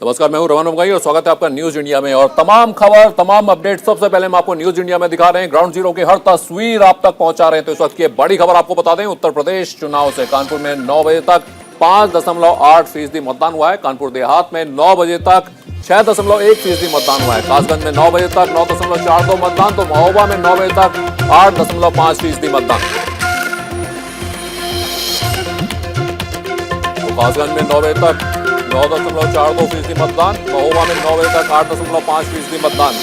नमस्कार, मैं हूं रमन मुगाई और स्वागत है आपका न्यूज इंडिया में। और तमाम खबर, तमाम अपडेट सबसे पहले हम आपको न्यूज इंडिया में दिखा रहे हैं। ग्राउंड जीरो की हर तस्वीर आप तक पहुंचा रहे हैं। तो इस वक्त की बड़ी खबर आपको बता दें, उत्तर प्रदेश चुनाव से कानपुर में 9 बजे तक 5.8% मतदान हुआ है। कानपुर देहात में 9 बजे तक 6.1% मतदान हुआ है। कासगंज में 9 बजे तक 9.42 मतदान, तो महोबा में 9 बजे तक 8.5% मतदान। तो कासगंज में 9 बजे तक 9.42% मतदान, महोबा में 9 बजे तक 8.5% मतदान,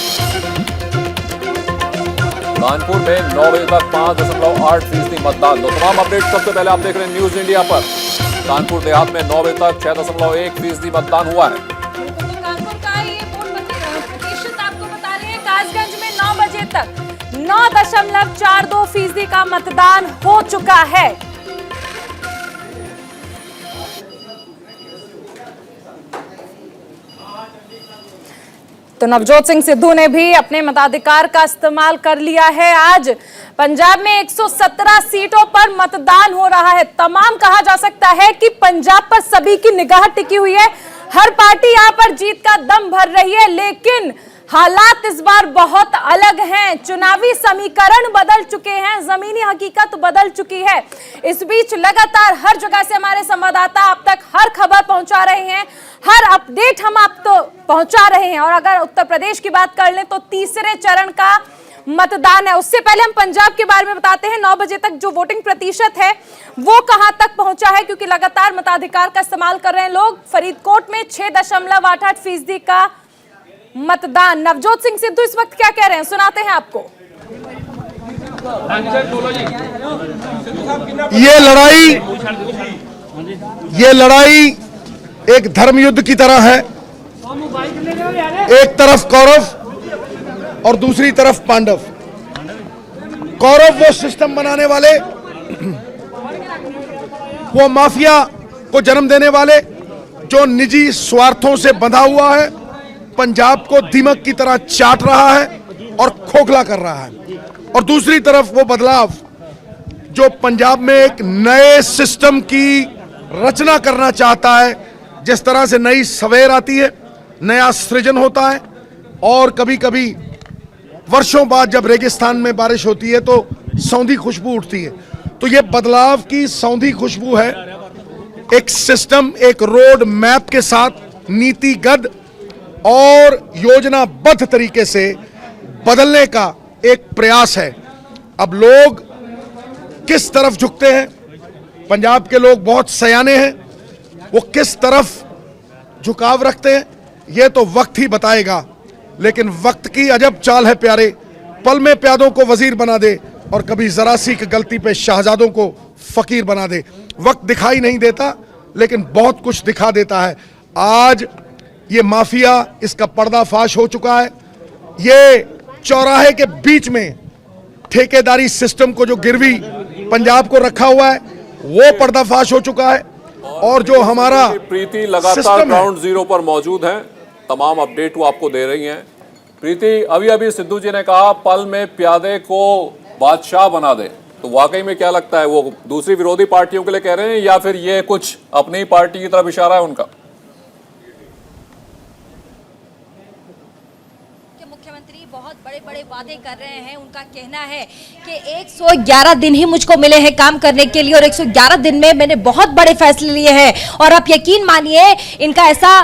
कानपुर में 9 बजे तक 5.8% मतदान। तो तमाम अपडेट सबसे पहले आप देख रहे हैं न्यूज इंडिया पर। कानपुर देहात में 9 बजे तक 6.1% मतदान हुआ है। कानपुर का ये प्रतिशत आपको बता रहे हैं। कासगंज में 9 बजे तक 9.42% का मतदान हो चुका है। तो नवजोत सिंह सिद्धू ने भी अपने मताधिकार का इस्तेमाल कर लिया है। आज पंजाब में 117 सीटों पर मतदान हो रहा है। तमाम कहा जा सकता है कि पंजाब पर सभी की निगाह टिकी हुई है। हर पार्टी यहां पर जीत का दम भर रही है, लेकिन हालात इस बार बहुत अलग हैं। चुनावी समीकरण बदल चुके हैं, जमीनी हकीकत बदल चुकी है। इस बीच लगातार हर जगह से हमारे संवाददाता आप तक हर खबर पहुंचा रहे हैं, हर अपडेट हम आप तो पहुंचा रहे हैं। और अगर उत्तर प्रदेश की बात कर लें तो तीसरे चरण का मतदान है। उससे पहले हम पंजाब के बारे में बताते हैं। 9 बजे तक जो वोटिंग प्रतिशत है वो कहां तक पहुंचा है, क्योंकि लगातार मताधिकार का इस्तेमाल कर रहे हैं लोग। फरीदकोट में 6.88% का मतदान। नवजोत सिंह सिद्धू इस वक्त क्या कह रहे हैं, सुनाते हैं आपको। ये लड़ाई एक धर्म युद्ध की तरह है। एक तरफ कौरव और दूसरी तरफ पांडव। कौरव वो सिस्टम बनाने वाले, वो माफिया को जन्म देने वाले जो निजी स्वार्थों से बंधा हुआ है, पंजाब को दीमक की तरह चाट रहा है और खोखला कर रहा है। और दूसरी तरफ वो बदलाव जो पंजाब में एक नए सिस्टम की रचना करना चाहता है। जिस तरह से नई सवेर आती है, नया सृजन होता है, और कभी कभी वर्षों बाद जब रेगिस्तान में बारिश होती है तो सौंधी खुशबू उठती है। तो ये बदलाव की सौंधी खुशबू है। एक सिस्टम, एक रोड मैप के साथ नीतिगत और योजनाबद्ध तरीके से बदलने का एक प्रयास है। अब लोग किस तरफ झुकते हैं, पंजाब के लोग बहुत सयाने हैं, वो किस तरफ झुकाव रखते हैं ये तो वक्त ही बताएगा। लेकिन वक्त की अजब चाल है प्यारे, पल में प्यादों को वजीर बना दे और कभी जरा सी की गलती पे शहजादों को फकीर बना दे। वक्त दिखाई नहीं देता लेकिन बहुत कुछ दिखा देता है। आज ये माफिया, इसका पर्दाफाश हो चुका है। ये चौराहे के बीच में ठेकेदारी सिस्टम को जो गिरवी पंजाब को रखा हुआ है वो पर्दाफाश हो चुका है। और जो हमारा प्रीति लगातार ग्राउंड जीरो पर मौजूद है, तमाम अपडेट वो आपको दे रही हैं। प्रीति, अभी अभी सिद्धू जी ने कहा पल में प्यादे को बादशाह बना दे, तो वाकई में क्या लगता है, वो दूसरी विरोधी पार्टियों के लिए कह रहे हैं या फिर ये कुछ अपनी ही पार्टी की तरफ इशारा है उनका? मुख्यमंत्री बहुत बड़े बड़े वादे कर रहे हैं। उनका कहना है कि 111 दिन ही मुझको मिले हैं काम करने के लिए और 111 दिन में मैंने बहुत बड़े फैसले लिए हैं। और आप यकीन मानिए, इनका ऐसा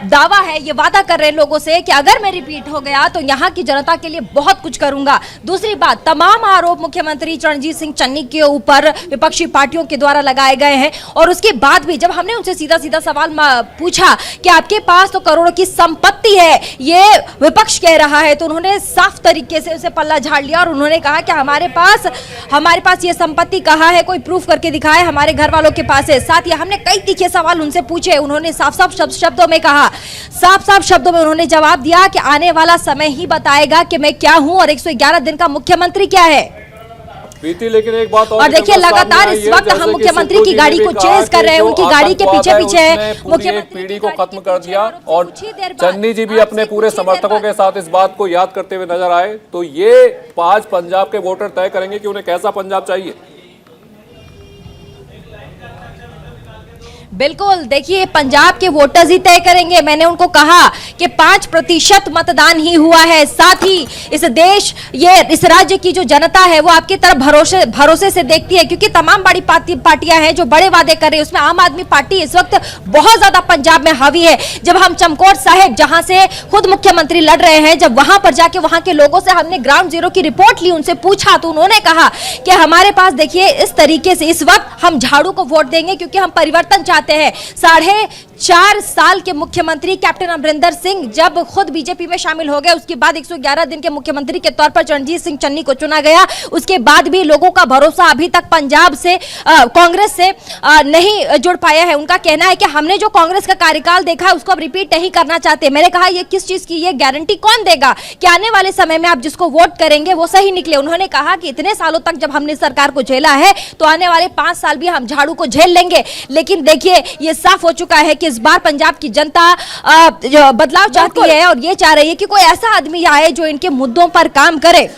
दावा है, ये वादा कर रहे हैं लोगों से कि अगर मैं रिपीट हो गया तो यहाँ की जनता के लिए बहुत कुछ करूंगा। दूसरी बात, तमाम आरोप मुख्यमंत्री चरणजीत सिंह चन्नी के ऊपर विपक्षी पार्टियों के द्वारा लगाए गए हैं। और उसके बाद भी जब हमने उनसे सीधा सीधा सवाल पूछा कि आपके पास तो करोड़ों की संपत्ति है, ये विपक्ष कह रहा है, तो उन्होंने साफ तरीके से उसे पल्ला झाड़ लिया और उन्होंने कहा कि हमारे पास ये संपत्ति कहाँ है, कोई प्रूफ करके दिखाए, हमारे घर वालों के पास है। साथ ही हमने कई तीखे सवाल उनसे पूछे, उन्होंने साफ साफ शब्दों में कहा, साफ साफ शब्दों में उन्होंने जवाब दिया कि आने वाला समय ही बताएगा कि मैं क्या हूं और 111 दिन का मुख्यमंत्री क्या है। प्रीति, लेकिन एक बात और देखिए, लगातार इस वक्त हम मुख्यमंत्री की गाड़ी को चेज कर रहे हैं, उनकी गाड़ी के पीछे पीछे है। मुख्यमंत्री पीढ़ी को खत्म कर दिया और चन्नी जी भी अपने पूरे समर्थकों के साथ इस बात को याद करते हुए नजर आए। तो ये 5 पंजाब के वोटर तय करेंगे कि उन्हें कैसा पंजाब चाहिए। बिल्कुल, देखिए पंजाब के वोटर्स ही तय करेंगे। मैंने उनको कहा कि 5% मतदान ही हुआ है। साथ ही इस देश, इस राज्य की जो जनता है वो आपकी तरफ भरोसे से देखती है, क्योंकि तमाम बड़ी पार्टियां हैं जो बड़े वादे कर रही है, उसमें आम आदमी पार्टी इस वक्त बहुत ज्यादा पंजाब में हावी है। जब हम चमकौर साहिब, जहां से खुद मुख्यमंत्री लड़ रहे हैं, जब वहां पर जाके वहां के लोगों से हमने ग्राउंड जीरो की रिपोर्ट ली, उनसे पूछा, तो उन्होंने कहा कि हमारे पास देखिए इस तरीके से इस वक्त हम झाड़ू को वोट देंगे क्योंकि हम परिवर्तन चाहते हैं। 4.5 साल के मुख्यमंत्री कैप्टन अमरिंदर सिंह जब खुद बीजेपी में शामिल हो गए, उसके बाद 111 दिन के मुख्यमंत्री के तौर पर रणजीत सिंह चन्नी को चुना गया। उसके बाद भी लोगों का भरोसा अभी तक पंजाब से कांग्रेस से नहीं जुड़ पाया है। उनका कहना है कि हमने जो कांग्रेस का कार्यकाल देखा है उसको अब रिपीट नहीं करना चाहते। मैंने कहा ये किस चीज की ये गारंटी कौन देगा कि आने वाले समय में आप जिसको वोट करेंगे वो सही निकले। उन्होंने कहा कि इतने सालों तक जब हमने सरकार को झेला है तो आने वाले 5 साल भी हम झाड़ू को झेल लेंगे। लेकिन देखिए ये साफ हो चुका है कि इस बार पंजाब की जनता बदलाव चाहती है और ये चाह रही है कि कोई ऐसा आदमी आए जो इनके मुद्दों पर काम करे।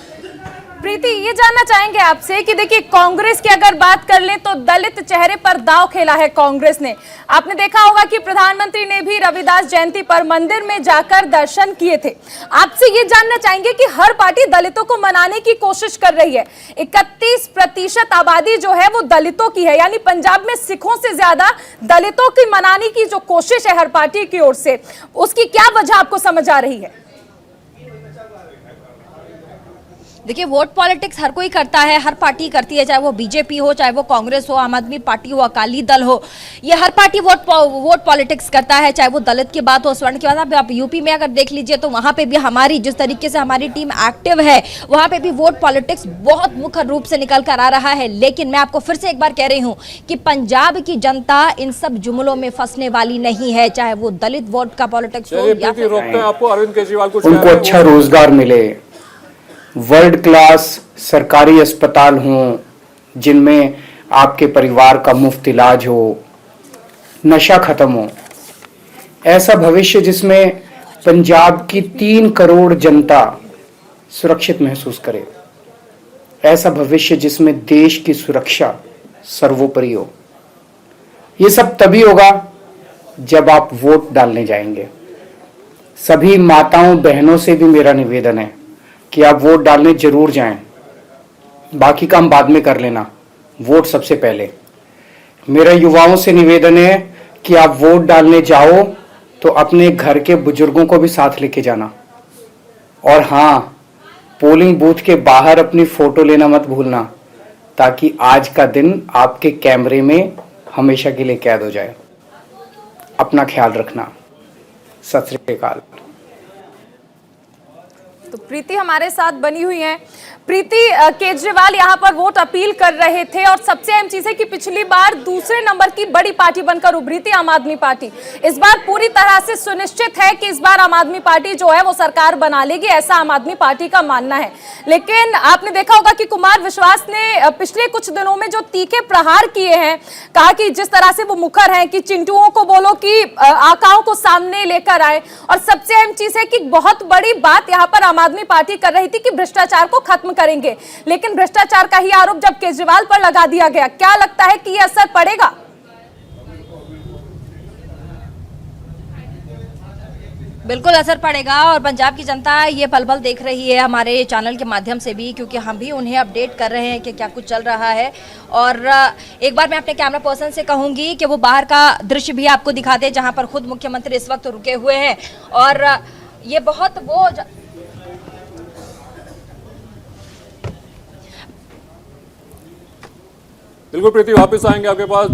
प्रीति, ये जानना चाहेंगे आपसे कि देखिए कांग्रेस की अगर बात कर लें तो दलित चेहरे पर दांव खेला है कांग्रेस ने। आपने देखा होगा कि प्रधानमंत्री ने भी रविदास जयंती पर मंदिर में जाकर दर्शन किए थे। आपसे ये जानना चाहेंगे कि हर पार्टी दलितों को मनाने की कोशिश कर रही है। 31% आबादी जो है वो दलितों की है, यानी पंजाब में सिखों से ज्यादा दलितों की मनाने की जो कोशिश है हर पार्टी की ओर से, उसकी क्या वजह आपको समझ आ रही है? देखिए वोट पॉलिटिक्स हर कोई करता है, हर पार्टी करती है, चाहे वो बीजेपी हो, चाहे वो कांग्रेस हो, आम आदमी पार्टी हो, अकाली दल हो, ये हर पार्टी वोट पॉलिटिक्स करता है। चाहे वो दलित की बात हो, स्वर्ण की बात, आप यूपी में अगर देख लीजिए तो वहां पे भी हमारी जिस तरीके से हमारी टीम एक्टिव है, वहां पे भी वोट पॉलिटिक्स बहुत मुख्य रूप से निकल कर आ रहा है। लेकिन मैं आपको फिर से एक बार कह रही हूँ कि पंजाब की जनता इन सब जुमलों में फंसने वाली नहीं है, चाहे वो दलित वोट का पॉलिटिक्स हो या फिर आपको अरविंद केजरीवाल को उनको अच्छा रोजगार मिले, वर्ल्ड क्लास सरकारी अस्पताल हों जिनमें आपके परिवार का मुफ्त इलाज हो, नशा खत्म हो, ऐसा भविष्य जिसमें पंजाब की 3 करोड़ जनता सुरक्षित महसूस करे, ऐसा भविष्य जिसमें देश की सुरक्षा सर्वोपरि हो। ये सब तभी होगा जब आप वोट डालने जाएंगे। सभी माताओं बहनों से भी मेरा निवेदन है कि आप वोट डालने जरूर जाएं, बाकी काम बाद में कर लेना, वोट सबसे पहले। मेरा युवाओं से निवेदन है कि आप वोट डालने जाओ तो अपने घर के बुजुर्गों को भी साथ लेके जाना, और हाँ, पोलिंग बूथ के बाहर अपनी फोटो लेना मत भूलना, ताकि आज का दिन आपके कैमरे में हमेशा के लिए कैद हो जाए। अपना ख्याल रखना। सत श्री अकाल। तो प्रीति हमारे साथ बनी हुई हैं। प्रीति, केजरीवाल यहाँ पर वोट अपील कर रहे थे और सबसे अहम चीज है कि पिछली बार दूसरे नंबर की बड़ी पार्टी बनकर उभरी थी आम आदमी पार्टी। इस बार पूरी तरह से सुनिश्चित है कि इस बार आम आदमी पार्टी जो है वो सरकार बना लेगी, ऐसा आम आदमी पार्टी का मानना है। लेकिन आपने देखा होगा कि कुमार विश्वास ने पिछले कुछ दिनों में जो तीखे प्रहार किए हैं, कहा कि जिस तरह से वो मुखर हैं कि चिंटुओं को बोलो कि आकाओं को सामने लेकर आए, और सबसे अहम चीज है कि बहुत बड़ी बात यहाँ पर आम आदमी पार्टी कर रही थी कि भ्रष्टाचार को खत्म करेंगे। लेकिन भ्रष्टाचार का ही आरोप जब केजरीवाल पर लगा दिया गया, क्या लगता है कि यह असर पड़ेगा? बिल्कुल असर पड़ेगा, और पंजाब की जनता ये पल पल देख रही है हमारे चैनल के माध्यम से भी, क्योंकि हम भी उन्हें अपडेट कर रहे हैं कि क्या कुछ चल रहा है। और एक बार मैं अपने कैमरा पर्सन से कहूंगी कि वो बाहर का दृश्य भी आपको दिखा दे, जहां पर खुद मुख्यमंत्री इस वक्त रुके हुए हैं। और ये बहुत वो बिल्कुल प्रीति, वापस आएंगे आपके पास।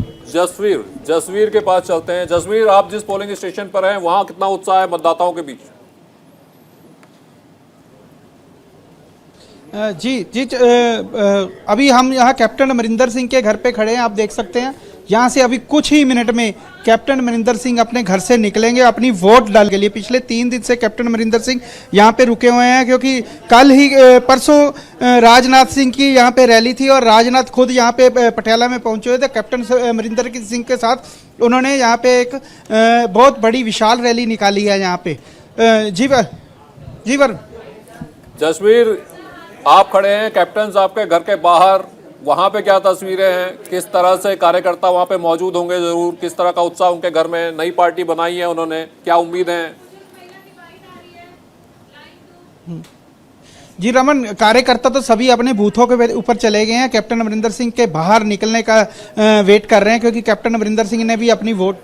जसवीर के पास चलते हैं। जसवीर, आप जिस पोलिंग स्टेशन पर हैं वहां कितना उत्साह है मतदाताओं के बीच? जी, अभी हम यहाँ कैप्टन अमरिंदर सिंह के घर पे खड़े हैं। आप देख सकते हैं यहाँ से अभी कुछ ही मिनट में कैप्टन अमरिंदर सिंह अपने घर से निकलेंगे अपनी वोट डालने के लिए। पिछले 3 दिन से कैप्टन अमरिंदर सिंह यहाँ पे रुके हुए हैं, क्योंकि कल ही परसों राजनाथ सिंह की यहाँ पे रैली थी और राजनाथ खुद यहाँ पे पटियाला में पहुँचे हुए थे। कैप्टन अमरिंदर सिंह के साथ उन्होंने यहाँ पे एक बहुत बड़ी विशाल रैली निकाली है यहाँ पे। जी वर जसवीर, आप खड़े हैं, कैप्टन आपके घर के बाहर वहां पे क्या तस्वीरें हैं, किस तरह से कार्यकर्ता वहां पे मौजूद होंगे जरूर, किस तरह का उत्साह उनके घर में, नई पार्टी बनाई है उन्होंने, क्या उम्मीद है? जी रमन, कार्यकर्ता तो सभी अपने बूथों के ऊपर चले गए हैं। कैप्टन अमरिंदर सिंह के बाहर निकलने का वेट कर रहे हैं, क्योंकि कैप्टन अमरिंदर सिंह ने भी अपनी वोट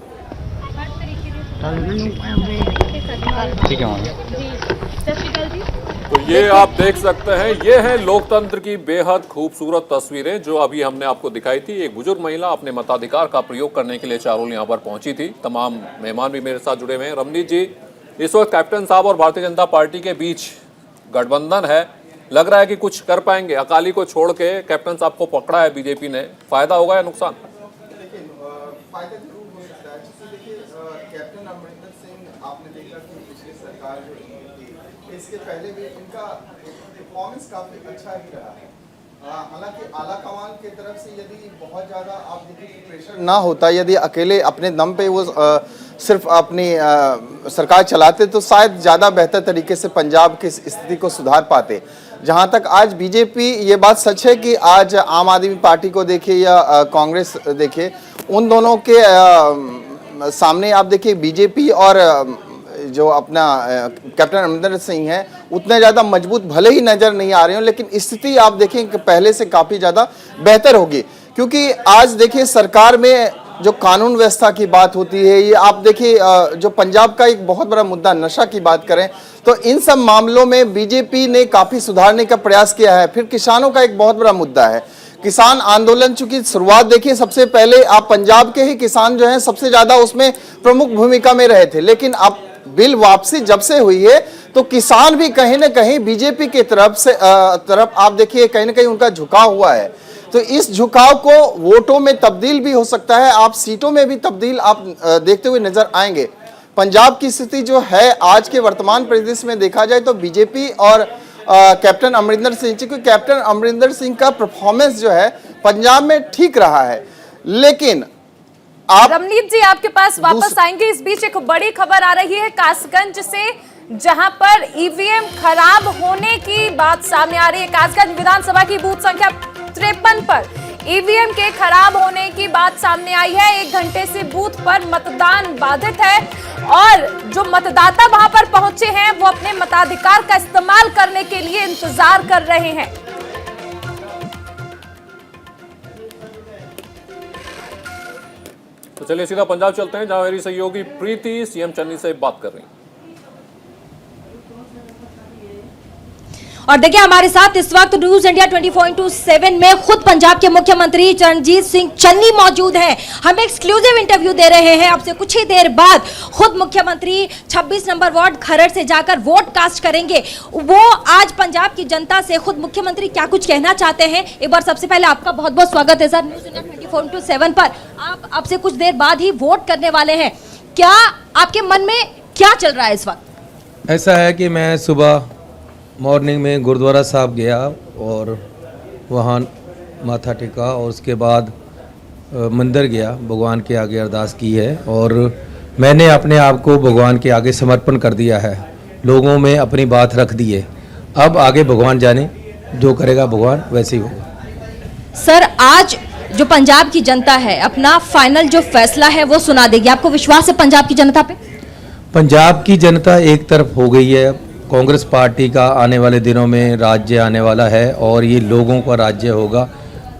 तो ये आप देख सकते हैं, ये है लोकतंत्र की बेहद खूबसूरत तस्वीरें जो अभी हमने आपको दिखाई थी। एक बुजुर्ग महिला अपने मताधिकार का प्रयोग करने के लिए चारों यहाँ पर पहुंची थी। तमाम मेहमान भी मेरे साथ जुड़े हुए हैं। रमनीत जी, इस वक्त कैप्टन साहब और भारतीय जनता पार्टी के बीच गठबंधन है, लग रहा है कि कुछ कर पाएंगे? अकाली को छोड़ के कैप्टन साहब को पकड़ा है बीजेपी ने, फायदा होगा या नुकसान? फायदा जरूर हो सकता है। देखिए, कैप्टन अमरिंदर सिंह आपने देखा कि पिछली सरकार जो थी, इसके पहले भी इनका परफॉर्मेंस काफी अच्छा ही रहा है। हालांकि आला कमान की तरफ से यदि बहुत ज़्यादा आप देखिए प्रेशर ना होता, यदि अकेले अपने दम पे वो सिर्फ अपनी सरकार चलाते, तो शायद ज़्यादा बेहतर तरीके से पंजाब की स्थिति को सुधार पाते। जहाँ तक आज बीजेपी, ये बात सच है कि आज आम आदमी पार्टी को देखिए या कांग्रेस देखिए, उन दोनों के सामने आप देखिए बीजेपी और जो अपना कैप्टन अमरिंदर सिंह है उतने ज़्यादा मजबूत भले ही नज़र नहीं आ रहे हो, लेकिन स्थिति आप देखें कि पहले से काफ़ी ज़्यादा बेहतर होगी। क्योंकि आज देखिए सरकार में जो कानून व्यवस्था की बात होती है, ये आप देखिए जो पंजाब का एक बहुत बड़ा मुद्दा नशा की बात करें तो इन सब मामलों में बीजेपी ने काफ़ी सुधारने का प्रयास किया है। फिर किसानों का एक बहुत बड़ा मुद्दा है, किसान आंदोलन, चूंकि शुरुआत देखिए सबसे पहले आप पंजाब के ही किसान जो हैं सबसे ज़्यादा उसमें प्रमुख भूमिका में रहे थे, लेकिन अब बिल वापसी जब से हुई है तो किसान भी कहीं ना कहीं बीजेपी की तरफ आप देखिए कहीं ना कहीं उनका झुकाव हुआ है। तो इस झुकाव को वोटों में तब्दील भी हो सकता है, आप सीटों में भी तब्दील आप देखते हुए नजर आएंगे। पंजाब की स्थिति जो है आज के वर्तमान परिदृश्य में देखा जाए तो बीजेपी और कैप्टन अमरिंदर सिंह, क्योंकि कैप्टन अमरिंदर सिंह का परफॉर्मेंस जो है पंजाब में ठीक रहा है, लेकिन आप रमनीत जी आपके पास वापस आएंगे। इस बीच एक बड़ी खबर आ रही है कासगंज से, जहां पर ईवीएम खराब होने की बात सामने आ रही है। कासगंज विधानसभा की बूथ संख्या 53 पर ईवीएम के खराब होने की बात सामने आई है। 1 घंटे से बूथ पर मतदान बाधित है और जो मतदाता वहां पर पहुंचे हैं वो अपने मताधिकार का इस्तेमाल करने के लिए इंतजार कर रहे हैं। तो चलिए सीधा पंजाब चलते हैं, जहां मेरी सहयोगी प्रीति सीएम चन्नी से बात कर रही हैं। और देखिए हमारे साथ इस वक्त न्यूज इंडिया 24/7 में खुद पंजाब के मुख्यमंत्री चरणजीत सिंह चन्नी मौजूद हैं। हम एक्सक्लूसिव इंटरव्यू दे रहे हैं। अब से कुछ ही देर बाद खुद मुख्यमंत्री 26 नंबर वार्ड खरड़ से जाकर वोट कास्ट करेंगे। वो आज पंजाब की जनता से खुद मुख्यमंत्री क्या कुछ कहना चाहते हैं। एक बार सबसे पहले आपका बहुत बहुत स्वागत है सर न्यूज इंडिया 24/7 पर। आप अब से कुछ देर बाद ही वोट करने वाले हैं, क्या आपके मन में क्या चल रहा है इस वक्त? ऐसा है कि मैं सुबह मॉर्निंग में गुरुद्वारा साहब गया और वहाँ माथा टेका और उसके बाद मंदिर गया, भगवान के आगे अरदास की है और मैंने अपने आप को भगवान के आगे समर्पण कर दिया है। लोगों में अपनी बात रख दी है, अब आगे भगवान जाने, जो करेगा भगवान वैसे ही होगा। सर आज जो पंजाब की जनता है अपना फाइनल जो फैसला है वो सुना देगी, आपको विश्वास है पंजाब की जनता पे? पंजाब की जनता एक तरफ हो गई है। कांग्रेस पार्टी का आने वाले दिनों में राज्य आने वाला है और ये लोगों का राज्य होगा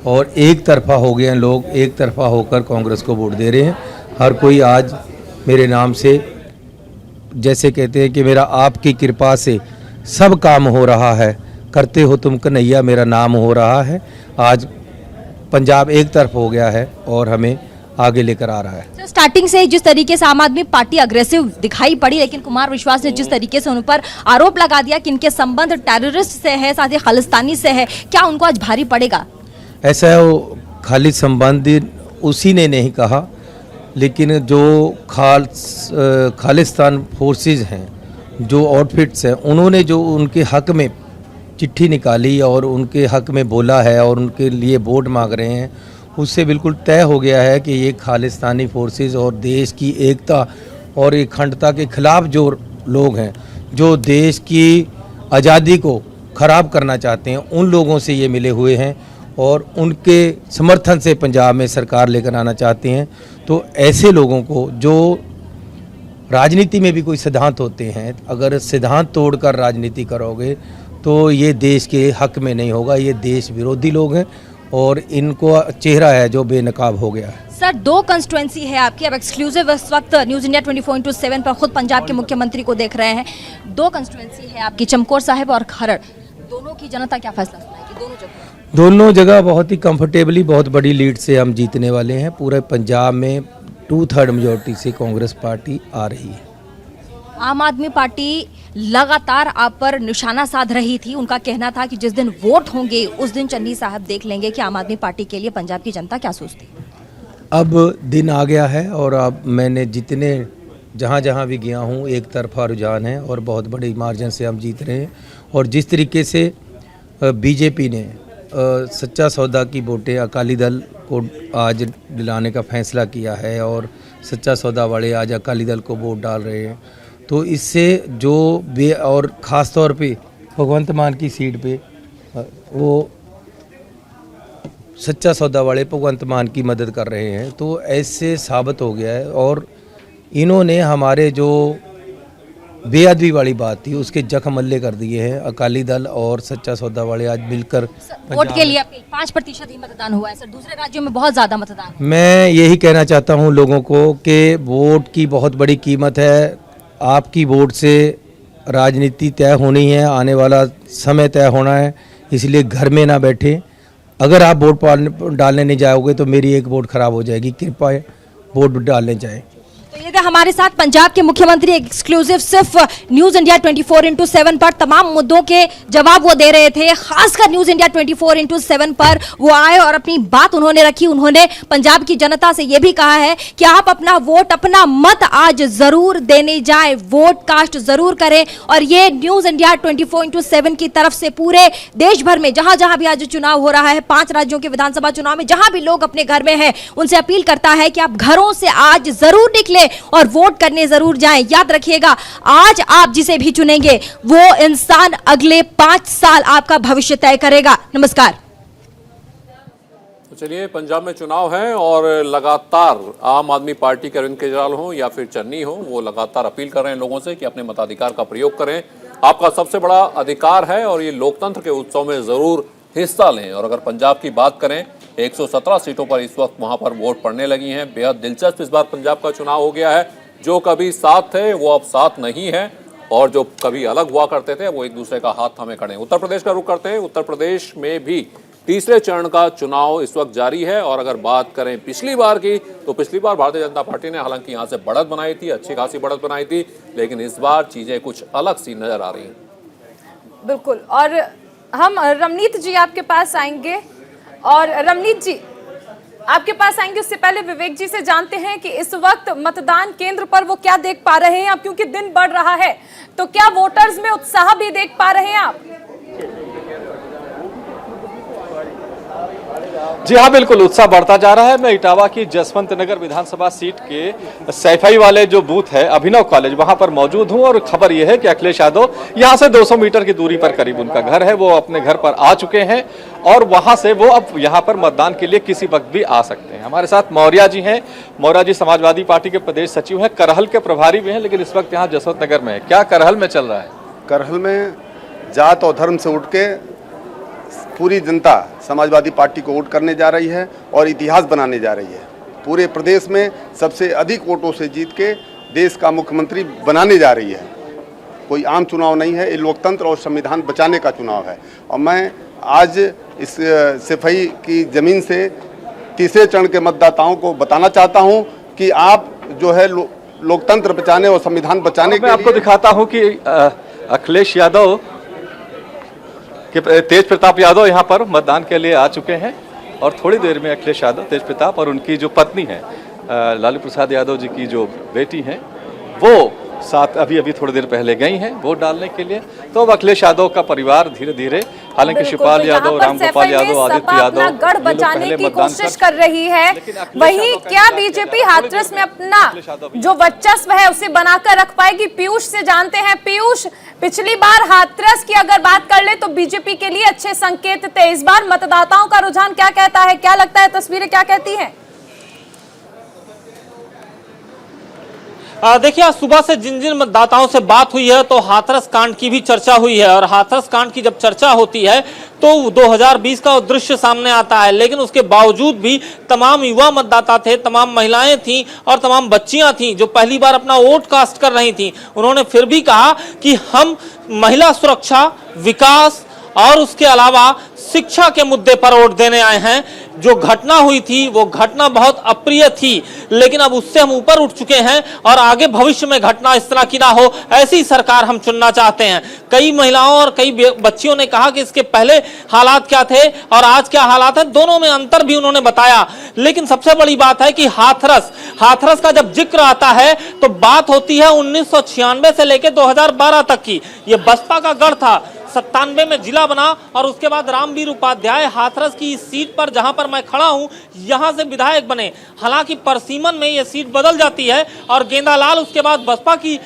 और एक तरफा हो गए हैं लोग, एक तरफा होकर कांग्रेस को वोट दे रहे हैं। हर कोई आज मेरे नाम से, जैसे कहते हैं कि मेरा आपकी कृपा से सब काम हो रहा है, करते हो तुम कन्हैया मेरा नाम हो रहा है। आज पंजाब एक तरफ हो गया है और हमें आगे लेकर आ रहा है। स्टार्टिंग से जिस तरीके से आम आदमी पार्टी अग्रेसिव दिखाई पड़ी, लेकिन कुमार विश्वास ने जिस तरीके से उन पर आरोप लगा दिया कि इनके संबंध टेररिस्ट से है, साथ ही खालिस्तानी से है, क्या उनको आज भारी पड़ेगा? ऐसा है, वो खाली संबंधी उसी ने नहीं कहा, लेकिन जो खालिस्तान फोर्सेस हैं, जो आउटफिट्स हैं, उन्होंने जो उनके हक में चिट्ठी निकाली और उनके हक में बोला है और उनके लिए वोट मांग रहे हैं, उससे बिल्कुल तय हो गया है कि ये खालिस्तानी फोर्सेस और देश की एकता और अखंडता के खिलाफ जो लोग हैं, जो देश की आज़ादी को ख़राब करना चाहते हैं, उन लोगों से ये मिले हुए हैं और उनके समर्थन से पंजाब में सरकार लेकर आना चाहते हैं। तो ऐसे लोगों को, जो राजनीति में भी कोई सिद्धांत होते हैं, अगर सिद्धांत तोड़कर राजनीति करोगे तो ये देश के हक में नहीं होगा। ये देश विरोधी लोग हैं और इनको चेहरा है जो बेनकाब हो गया है। सर, 2 कंस्टिट्यूएंसी है आपकी, अब एक्सक्लूसिव इस वक्त न्यूज़ इंडिया 24/7 पर खुद पंजाब के मुख्यमंत्री को देख रहे हैं। 2 कंस्टिट्यूएंसी है आपकी, चमकौर साहिब और खरड़। दोनों की जनता क्या फैसला सुनाएगी? दोनों जगह बहुत ही कंफर्टेबली, बहुत बड़ी लीड से हम जीतने वाले हैं। पूरे पंजाब में 2/3 मेजॉरिटी से कांग्रेस पार्टी आ रही है। आम आदमी पार्टी लगातार आप पर निशाना साध रही थी। उनका कहना था कि जिस दिन वोट होंगे उस दिन चन्नी साहब देख लेंगे कि आम आदमी पार्टी के लिए पंजाब की जनता क्या सोचती है। अब दिन आ गया है और अब मैंने जितने जहाँ भी गया हूँ एक तरफा रुझान है और बहुत बड़ी मार्जिन से हम जीत रहे हैं। और जिस तरीके से बीजेपी ने सच्चा सौदा की वोटें अकाली दल को आज दिलाने का फैसला किया है और सच्चा सौदा वाले आज अकाली दल को वोट डाल रहे हैं, तो इससे जो और ख़ास तौर पे भगवंत मान की सीट पे वो सच्चा सौदा वाले भगवंत मान की मदद कर रहे हैं। तो ऐसे साबित हो गया है और इन्होंने हमारे जो बेअदबी वाली बात थी उसके जख्म मल्ले कर दिए हैं। अकाली दल और सच्चा सौदा वाले आज मिलकर वोट के लिए 5% ही मतदान हुआ है सर, दूसरे राज्यों में बहुत ज़्यादा मतदान। मैं यही कहना चाहता हूं लोगों को कि वोट की बहुत बड़ी कीमत है। आपकी वोट से राजनीति तय होनी है, आने वाला समय तय होना है, इसलिए घर में ना बैठे। अगर आप वोट डालने नहीं जाओगे तो मेरी एक वोट खराब हो जाएगी, कृपया वोट डालने जाएं। तो ये थे हमारे साथ पंजाब के मुख्यमंत्री, एक्सक्लूसिव सिर्फ न्यूज़ इंडिया 24/7 पर तमाम मुद्दों के जवाब वो दे रहे थे। खासकर न्यूज़ इंडिया 24/7 पर वो आए और अपनी बात उन्होंने रखी। उन्होंने पंजाब की जनता से ये भी कहा है कि आप अपना वोट, अपना मत आज जरूर देने जाए, वोट कास्ट जरूर करें। और ये न्यूज़ इंडिया 24/7 की तरफ से पूरे देश भर में जहां जहां भी आज चुनाव हो रहा है, 5 राज्यों के विधानसभा चुनाव में जहां भी लोग अपने घर में हैं, उनसे अपील करता है कि आप घरों से आज जरूर निकले और वोट करने जरूर जाएं। याद रखिएगा, आज आप जिसे भी चुनेंगे वो इंसान अगले 5 साल आपका भविष्य तय करेगा। नमस्कार। तो चलिए, पंजाब में चुनाव है और लगातार आम आदमी पार्टी के अरविंद केजरीवाल हो या फिर चन्नी हो, वो लगातार अपील कर रहे हैं लोगों से कि अपने मताधिकार का प्रयोग करें। आपका सबसे बड़ा अधिकार है और ये लोकतंत्र के उत्सव में जरूर हिस्सा लें। और अगर पंजाब की बात करें, 117 सीटों पर इस वक्त वहां पर वोट पड़ने लगी हैं। बेहद दिलचस्प इस बार पंजाब का चुनाव हो गया है। जो कभी साथ थे वो अब साथ नहीं है और जो कभी अलग हुआ करते थे वो एक दूसरे का हाथ थामे खड़े हैं। उत्तर प्रदेश का रुख करते हैं। उत्तर प्रदेश में भी तीसरे चरण का चुनाव इस वक्त जारी है। और अगर बात करें पिछली बार की, तो पिछली बार भारतीय जनता पार्टी ने हालांकि यहाँ से बढ़त बनाई थी, अच्छी खासी बढ़त बनाई थी, लेकिन इस बार चीजें कुछ अलग सी नजर आ रही हैं। बिल्कुल, और हम रमनीत जी आपके पास आएंगे। और रमनीत जी आपके पास आएंगे, उससे पहले विवेक जी से जानते हैं कि इस वक्त मतदान केंद्र पर वो क्या देख पा रहे हैं। अब क्योंकि दिन बढ़ रहा है तो क्या वोटर्स में उत्साह भी देख पा रहे हैं आप? जी हाँ, बिल्कुल उत्साह बढ़ता जा रहा है। मैं इटावा की जसवंत नगर विधानसभा सीट के सैफई वाले जो बूथ है, अभिनव कॉलेज, वहां पर मौजूद हूं और खबर यह है कि अखिलेश यादव यहां से 200 मीटर की दूरी पर करीब उनका घर है, वो अपने घर पर आ चुके हैं और वहां से वो अब यहां पर मतदान के लिए किसी वक्त भी आ सकते हैं। हमारे साथ मौर्या जी हैं। मौर्या जी समाजवादी पार्टी के प्रदेश सचिव हैं, करहल के प्रभारी भी हैं, लेकिन इस वक्त यहाँ जसवंत नगर में है। क्या करहल में चल रहा है? करहल में जात और धर्म से उठ के पूरी जनता समाजवादी पार्टी को वोट करने जा रही है और इतिहास बनाने जा रही है। पूरे प्रदेश में सबसे अधिक वोटों से जीत के देश का मुख्यमंत्री बनाने जा रही है। कोई आम चुनाव नहीं है, ये लोकतंत्र और संविधान बचाने का चुनाव है। और मैं आज इस सैफई की ज़मीन से तीसरे चरण के मतदाताओं को बताना चाहता हूं कि आप जो है लोकतंत्र बचाने और संविधान बचाने के लिए, आपको दिखाता हूं कि अखिलेश यादव कि तेज प्रताप यादव यहाँ पर मतदान के लिए आ चुके हैं और थोड़ी देर में अखिलेश यादव, तेज प्रताप और उनकी जो पत्नी है लालू प्रसाद यादव जी की जो बेटी हैं, वो साथ अभी थोड़ी देर पहले गई हैं वोट डालने के लिए। तो अब अखिलेश यादव का परिवार धीरे धीरे हालांकि बिल्कुल, शिवपाल तो यहाँ यादव, पर रामगोपाल सैफई में यादव, आदित्य सपा यादव अपना गढ़ ये लोग बचाने पहले की मतदान कोशिश कर रही है। लेकिन अखिलेश वहीं यादव का क्या इंतजार बीजेपी किया जा रहा है। हाथरस में थोड़ी देर अपना अखिलेश यादव भी जो वर्चस्व है उसे बनाकर रख पाएगी? पीयूष से जानते हैं। पीयूष, पिछली बार हाथरस की अगर बात कर ले तो बीजेपी के लिए अच्छे संकेत थे, इस बार मतदाताओं का रुझान क्या कहता है, क्या लगता है, तस्वीरें क्या कहती हैं? देखिए, आज सुबह से जिन जिन मतदाताओं से बात हुई है तो हाथरस कांड की भी चर्चा हुई है, और हाथरस कांड की जब चर्चा होती है तो 2020 का दृश्य सामने आता है, लेकिन उसके बावजूद भी तमाम युवा मतदाता थे, तमाम महिलाएं थीं और तमाम बच्चियां थीं जो पहली बार अपना वोट कास्ट कर रही थीं। उन्होंने फिर भी कहा कि हम महिला सुरक्षा, विकास और उसके अलावा शिक्षा के मुद्दे पर वोट देने आए हैं। जो घटना हुई थी वो घटना बहुत अप्रिय थी, लेकिन अब उससे हम ऊपर उठ चुके हैं और आगे भविष्य में घटना इस तरह की ना हो, ऐसी सरकार हम चुनना चाहते हैं। कई महिलाओं और कई बच्चियों ने कहा कि इसके पहले हालात क्या थे और आज क्या हालात हैं, दोनों में अंतर भी उन्होंने बताया। लेकिन सबसे बड़ी बात है कि हाथरस का जब जिक्र आता है तो बात होती है 1996 से लेकर 2012 तक की। ये बसपा का गढ़ था, 97 में जिला बना और उसके बाद रामवीर उपाध्याय हाथरस की इस सीट पर जहां पर मैं खड़ा हूं यहां से विधायक बने। हालांकि परसीमन में यह सीट बदल जाती है और गेंदालाल उसके बाद बसपा की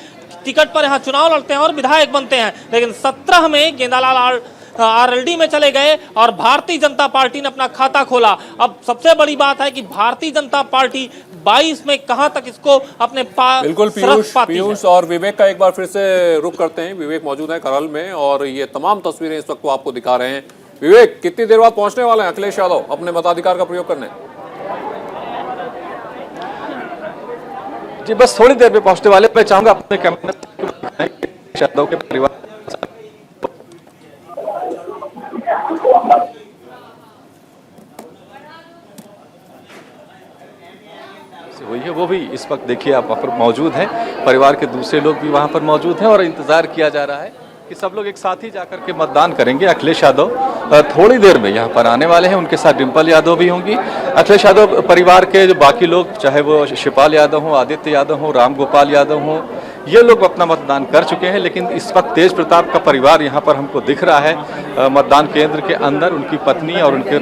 टिकट पर यहां चुनाव लड़ते हैं और विधायक बनते हैं, लेकिन 17 में गेंदालाल आरएलडी में चले गए और भारतीय जनता पार्टी ने अपना खाता खोला। अब सबसे बड़ी बात है कि भारतीय जनता पार्टी 22 में कहां तक इसको अपने बिल्कुल पीयूष और विवेक का एक बार फिर से रुख करते हैं। विवेक मौजूद है करल में और ये तमाम तस्वीरें इस वक्त वो आपको दिखा रहे हैं। विवेक, कितनी देर बाद पहुंचने वाले हैं अखिलेश यादव अपने मताधिकार का प्रयोग करने? जी बस थोड़ी देर में पहुंचने वाले। मैं चाहूंगा अपने कैमरा यादव के परिवार हुई है, वो भी इस वक्त देखिए आप वहाँ पर मौजूद हैं। परिवार के दूसरे लोग भी वहाँ पर मौजूद हैं और इंतजार किया जा रहा है कि सब लोग एक साथ ही जाकर के मतदान करेंगे। अखिलेश यादव थोड़ी देर में यहाँ पर आने वाले हैं, उनके साथ डिम्पल यादव भी होंगी। अखिलेश यादव परिवार के जो बाकी लोग, चाहे वो शिवपाल यादव हो, आदित्य यादव हो, रामगोपाल यादव हो, ये लोग अपना मतदान कर चुके हैं। लेकिन इस वक्त तेज प्रताप का परिवार यहाँ पर हमको दिख रहा है मतदान केंद्र के अंदर। उनकी पत्नी और उनके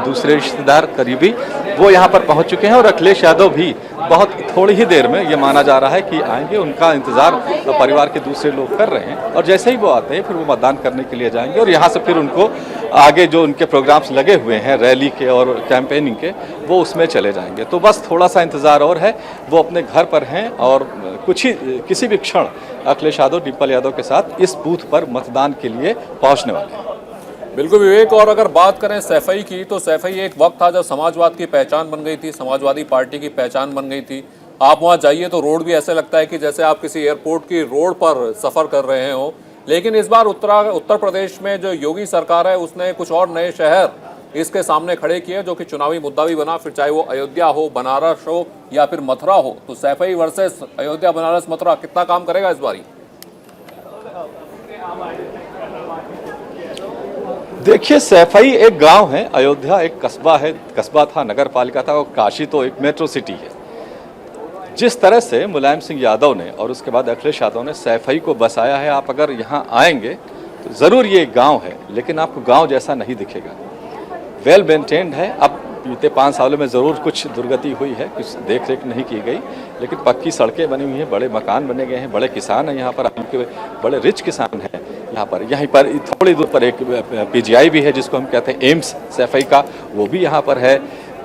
दूसरे रिश्तेदार करीबी वो यहाँ पर पहुँच चुके हैं और अखिलेश यादव भी बहुत थोड़ी ही देर में ये माना जा रहा है कि आएंगे। उनका इंतजार परिवार के दूसरे लोग कर रहे हैं और जैसे ही वो आते हैं फिर वो मतदान करने के लिए जाएंगे और यहाँ से फिर उनको आगे जो उनके प्रोग्राम्स लगे हुए हैं रैली के और कैंपेनिंग के, वो उसमें चले जाएंगे। तो बस थोड़ा सा इंतजार और है, वो अपने घर पर हैं और किसी भी क्षण अखिलेश यादव डिम्पल यादव के साथ इस बूथ पर मतदान के लिए पहुंचने वाले हैं। बिल्कुल विवेक, और अगर बात करें सैफई की तो सैफई एक वक्त था जब समाजवाद की पहचान बन गई थी, समाजवादी पार्टी की पहचान बन गई थी। आप वहां जाइए तो रोड भी ऐसे लगता है कि जैसे आप किसी एयरपोर्ट की रोड पर सफर कर रहे हो। लेकिन इस बार उत्तर प्रदेश में जो योगी सरकार है उसने कुछ और नए शहर इसके सामने खड़े किए जो कि चुनावी मुद्दा भी बना, फिर चाहे वो अयोध्या हो, बनारस हो या फिर मथुरा हो। तो सैफई वर्सेस अयोध्या, बनारस, मथुरा कितना काम करेगा इस बारी? देखिए, सैफई एक गांव है, अयोध्या एक कस्बा है, कस्बा था, नगर पालिका था, और काशी तो एक मेट्रो सिटी है। जिस तरह से मुलायम सिंह यादव ने और उसके बाद अखिलेश यादव ने सैफई को बसाया है, आप अगर यहाँ आएंगे तो ज़रूर ये एक गाँव है, लेकिन आपको गाँव जैसा नहीं दिखेगा। वेल मेंटेन्ड है। अब बीते 5 सालों में ज़रूर कुछ दुर्गति हुई है, कुछ देख रेख नहीं की गई, लेकिन पक्की सड़कें बनी हुई हैं, बड़े मकान बने गए हैं, बड़े किसान हैं यहाँ पर, बड़े रिच किसान हैं यहाँ पर। यहीं पर थोड़ी दूर पर एक पीजीआई भी है जिसको हम कहते हैं एम्स सैफई का, वो भी यहाँ पर है।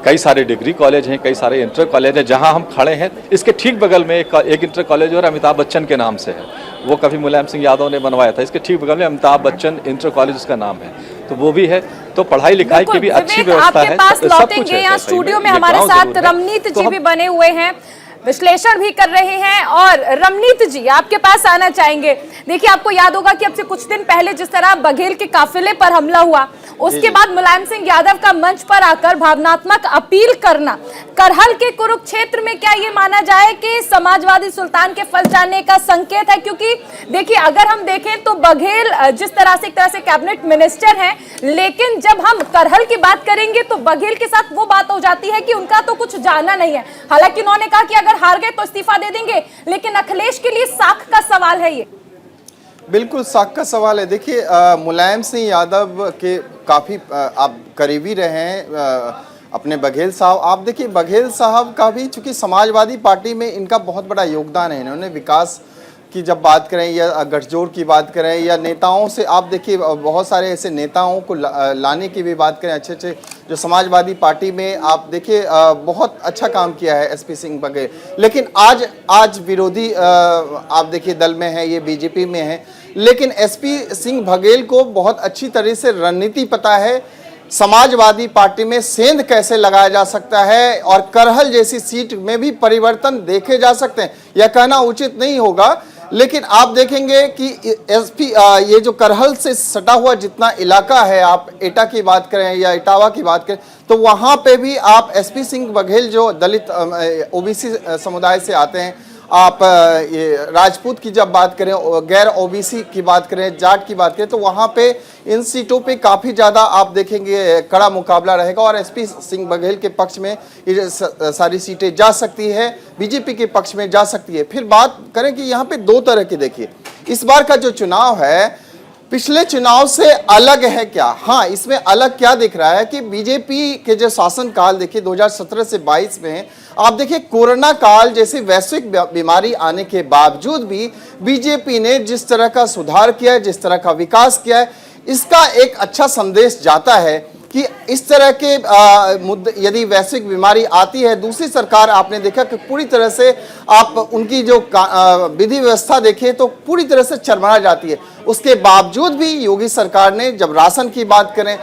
कई सारे डिग्री कॉलेज हैं, कई सारे इंटर कॉलेज हैं। जहाँ हम खड़े हैं इसके ठीक बगल में एक इंटर कॉलेज और अमिताभ बच्चन के नाम से है, वो कभी मुलायम सिंह यादव ने बनवाया था। इसके ठीक बगल में अमिताभ बच्चन इंटर कॉलेज उसका नाम है, तो वो भी है। तो पढ़ाई लिखाई की भी अच्छी व्यवस्था है। पास लौटेंगे, यहाँ स्टूडियो में हमारे साथ रमनीत जी भी बने हुए हैं, विश्लेषण भी कर रहे हैं। और रमनीत जी, आपके पास आना चाहेंगे। देखिए, आपको याद होगा कि अब से कुछ दिन पहले जिस तरह बघेल के काफिले पर हमला हुआ, उसके बाद मुलायम सिंह यादव का मंच पर आकर भावनात्मक अपील करना, करहल के कुरुक्षेत्र में क्या ये माना जाए कि समाजवादी सुल्तान के फल जाने का संकेत है? क्योंकि देखिए, अगर हम देखें तो बघेल जिस तरह से एक तरह से कैबिनेट मिनिस्टर हैं, लेकिन जब हम करहल की बात करेंगे तो बघेल के साथ वो बात हो जाती है कि उनका तो कुछ जाना नहीं है। हालांकि उन्होंने कहा कि अगर हार गए तो इस्तीफा दे देंगे, लेकिन अखिलेश के लिए साख का सवाल है ये। बिल्कुल शक का सवाल है। देखिए मुलायम सिंह यादव के काफ़ी आप करीबी रहे हैं अपने बघेल साहब। आप देखिए बघेल साहब का भी चूंकि समाजवादी पार्टी में इनका बहुत बड़ा योगदान है। इन्होंने विकास की जब बात करें या गठजोड़ की बात करें या नेताओं से, आप देखिए बहुत सारे ऐसे नेताओं को लाने की भी बात करें अच्छे अच्छे जो समाजवादी पार्टी में, आप देखिए बहुत अच्छा काम किया है एसपी सिंह बघेल। लेकिन आज विरोधी आप देखिए दल में है, ये बीजेपी में है, लेकिन एसपी सिंह बघेल को बहुत अच्छी तरह से रणनीति पता है। समाजवादी पार्टी में सेंध कैसे लगाया जा सकता है और करहल जैसी सीट में भी परिवर्तन देखे जा सकते हैं। यह कहना उचित नहीं होगा, लेकिन आप देखेंगे कि एसपी ये जो करहल से सटा हुआ जितना इलाका है, आप एटा की बात करें या इटावा की बात करें, तो वहां पे भी आप एसपी सिंह बघेल जो दलित ओबीसी समुदाय से आते हैं, आप ये राजपूत की जब बात करें, गैर ओबीसी की बात करें, जाट की बात करें, तो वहां पे इन सीटों पे काफ़ी ज़्यादा आप देखेंगे कड़ा मुकाबला रहेगा और एसपी सिंह बघेल के पक्ष में ये सारी सीटें जा सकती है, बीजेपी के पक्ष में जा सकती है। फिर बात करें कि यहाँ पे दो तरह की, देखिए इस बार का जो चुनाव है पिछले चुनाव से अलग है क्या? हाँ, इसमें अलग क्या दिख रहा है कि बीजेपी के जो शासनकाल देखिए 2017 से 22 में, आप देखिए कोरोना काल जैसी वैश्विक बीमारी आने के बावजूद भी बीजेपी ने जिस तरह का सुधार किया है, जिस तरह का विकास किया है, इसका एक अच्छा संदेश जाता है कि इस तरह के मुद्दे, यदि वैश्विक बीमारी आती है, दूसरी सरकार आपने देखा कि पूरी तरह से आप उनकी जो विधि व्यवस्था देखिए तो पूरी तरह से चरमरा जाती है। उसके बावजूद भी योगी सरकार ने, जब राशन की बात करें,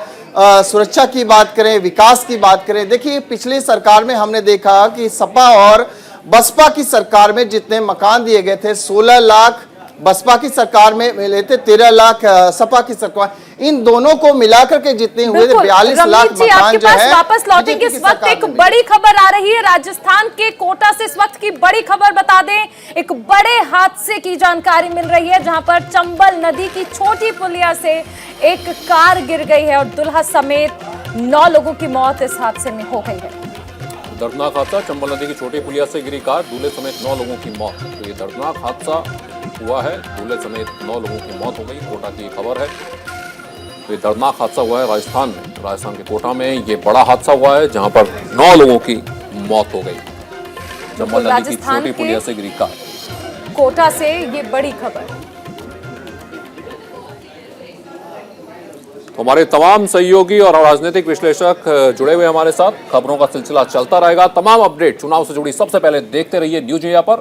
सुरक्षा की बात करें, विकास की बात करें, देखिए पिछली सरकार में हमने देखा कि सपा और बसपा की सरकार में जितने मकान दिए गए थे, 16 लाख बसपा की सरकार में मिले थे, 13 लाख सपा की सरकार, इन दोनों को मिलाकर के जितने हुए थे 42 लाख मकान जो है। वापस लौटेंगे। इस वक्त एक बड़ी खबर आ रही है राजस्थान के कोटा से। इस वक्त की बड़ी खबर बता दें, एक बड़े हादसे की जानकारी मिल रही है जहां पर चंबल नदी की छोटी पुलिया से एक कार गिर गई है और दुल्हा समेत 9 लोगों की मौत इस हादसे में हो गई है। दर्दनाक हादसा, चंबल नदी की छोटी पुलिया से गिरी कार, दूल्हे समेत 9 लोगों की मौत। तो ये दर्दनाक हादसा हुआ है, दूल्हे समेत 9 लोगों की मौत हो गई। कोटा की खबर है, तो ये दर्दनाक हादसा हुआ है राजस्थान में। राजस्थान के कोटा में ये बड़ा हादसा हुआ है जहां पर 9 लोगों की मौत हो गई। चंबल नदी की छोटी पुलिया से गिरी कार। कोटा से ये बड़ी खबर। तो हमारे तमाम सहयोगी और राजनीतिक विश्लेषक जुड़े हुए हमारे साथ, खबरों का सिलसिला चलता रहेगा। तमाम अपडेट चुनाव से जुड़ी सबसे पहले देखते रहिए न्यूज इंडिया पर।